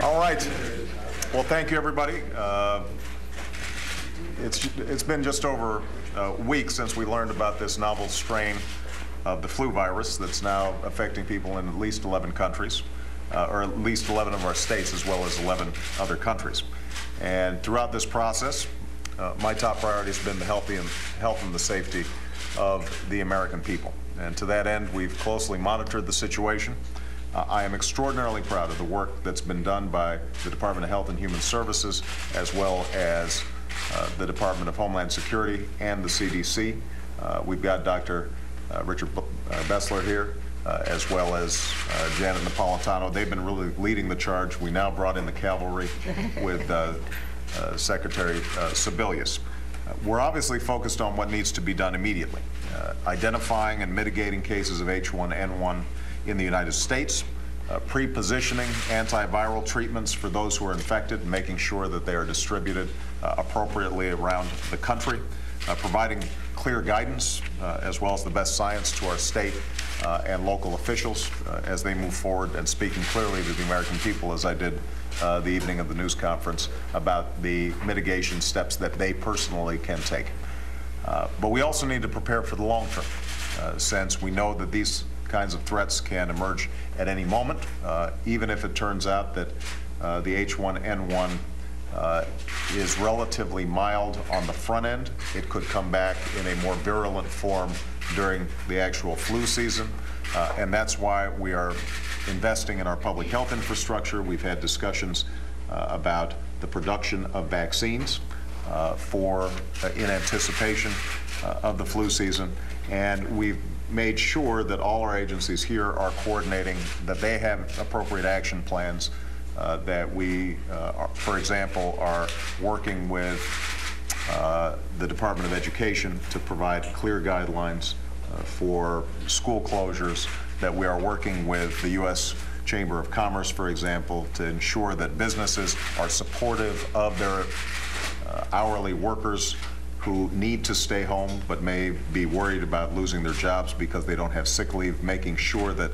All right. Well, thank you, everybody. It's been just over a week since we learned about this novel strain of the flu virus that's now affecting people in at least 11 countries, or at least 11 of our states, as well as 11 other countries. And throughout this process, my top priority has been the health and the safety of the American people. And to that end, we've closely monitored the situation. I am extraordinarily proud of the work that's been done by the Department of Health and Human Services, as well as the Department of Homeland Security and the CDC. We've got Dr. Richard Bessler here, as well as Janet Napolitano. They've been really leading the charge. We now brought in the cavalry with Secretary Sebelius. We're obviously focused on what needs to be done immediately, identifying and mitigating cases of H1N1 in the United States, pre-positioning antiviral treatments for those who are infected, making sure that they are distributed appropriately around the country, providing clear guidance as well as the best science to our state and local officials as they move forward, and speaking clearly to the American people, as I did the evening of the news conference, about the mitigation steps that they personally can take. But we also need to prepare for the long term, since we know that these kinds of threats can emerge at any moment, even if it turns out that the H1N1 is relatively mild on the front end. It could come back in a more virulent form during the actual flu season, and that's why we are investing in our public health infrastructure. We've had discussions about the production of vaccines in anticipation of the flu season, and we've made sure that all our agencies here are coordinating, that they have appropriate action plans, that we, for example, are working with the Department of Education to provide clear guidelines for school closures, that we are working with the U.S. Chamber of Commerce, for example, to ensure that businesses are supportive of their hourly workers who need to stay home but may be worried about losing their jobs because they don't have sick leave, making sure that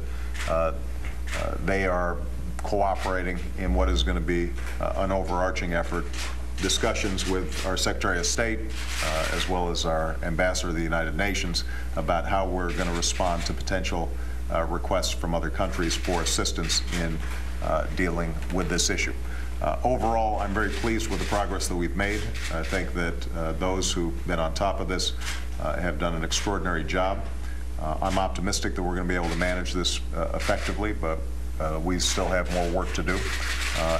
they are cooperating in what is going to be an overarching effort. Discussions with our Secretary of State, as well as our Ambassador to the United Nations, about how we're going to respond to potential requests from other countries for assistance in dealing with this issue. Overall, I'm very pleased with the progress that we've made. I think that those who've been on top of this have done an extraordinary job. I'm optimistic that we're going to be able to manage this effectively, but we still have more work to do,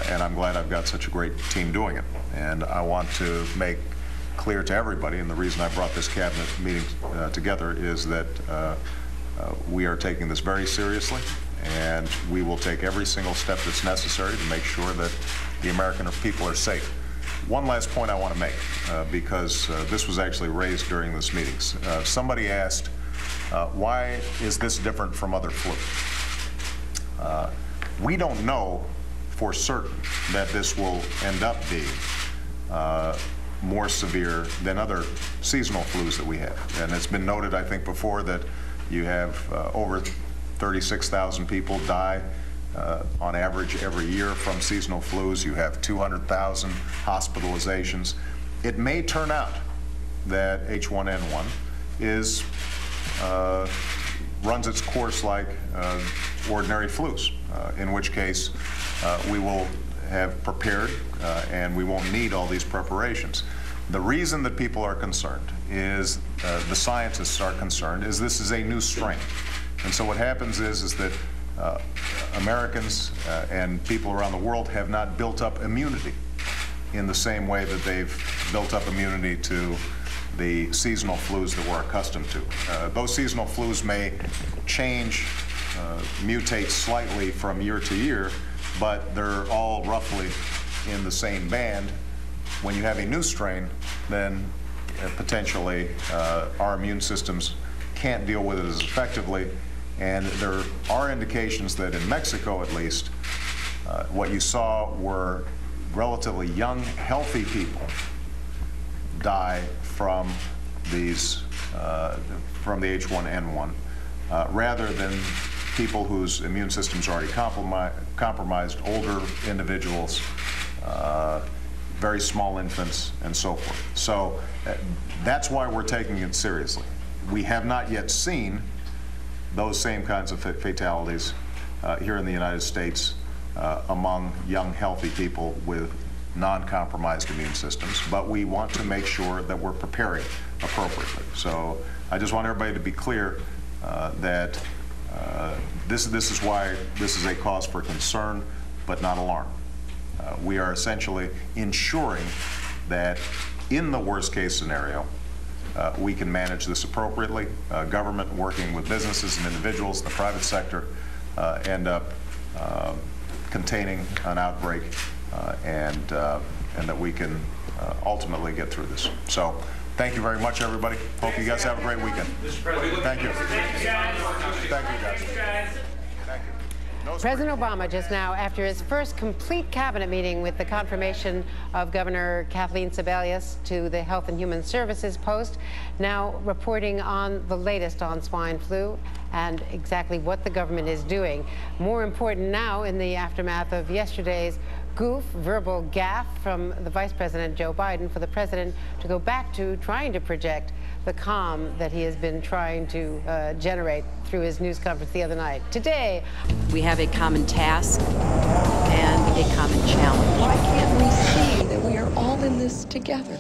and I'm glad I've got such a great team doing it. And I want to make clear to everybody, and the reason I brought this cabinet meeting together is that we are taking this very seriously, and we will take every single step that's necessary to make sure that the American people are safe. One last point I want to make, because this was actually raised during this meeting. Somebody asked, why is this different from other flu? We don't know for certain that this will end up being more severe than other seasonal flus that we have. And it's been noted, I think, before that you have over 36,000 people die on average every year from seasonal flus. You have 200,000 hospitalizations. It may turn out that H1N1 runs its course like ordinary flus, in which case we will have prepared and we won't need all these preparations. The reason that people are concerned is, the scientists are concerned, is this is a new strain. And so what happens is that Americans and people around the world have not built up immunity in the same way that they've built up immunity to the seasonal flus that we're accustomed to. Those seasonal flus may change, mutate slightly from year to year, but they're all roughly in the same band. When you have a new strain, then potentially our immune systems can't deal with it as effectively. And there are indications that in Mexico, at least, what you saw were relatively young, healthy people die from these, from the H1N1, rather than people whose immune systems are already compromised, older individuals, very small infants, and so forth. So that's why we're taking it seriously. We have not yet seen those same kinds of fatalities here in the United States among young, healthy people with non-compromised immune systems, but we want to make sure that we're preparing appropriately. So I just want everybody to be clear that this is why this is a cause for concern, but not alarm. We are essentially ensuring that in the worst case scenario, we can manage this appropriately. Government working with businesses and individuals in the private sector end up containing an outbreak and that we can ultimately get through this. So thank you very much, everybody. Hope you guys have a great weekend. Thank you. Thank you, guys. Thank you. President Obama just now, after his first complete cabinet meeting with the confirmation of Governor Kathleen Sebelius to the Health and Human Services post, now reporting on the latest on swine flu and exactly what the government is doing. More important now in the aftermath of yesterday's verbal gaffe from the Vice President Joe Biden for the president to go back to trying to project the calm that he has been trying to generate through his news conference the other night. Today, we have a common task and a common challenge. Why can't we see that we are all in this together?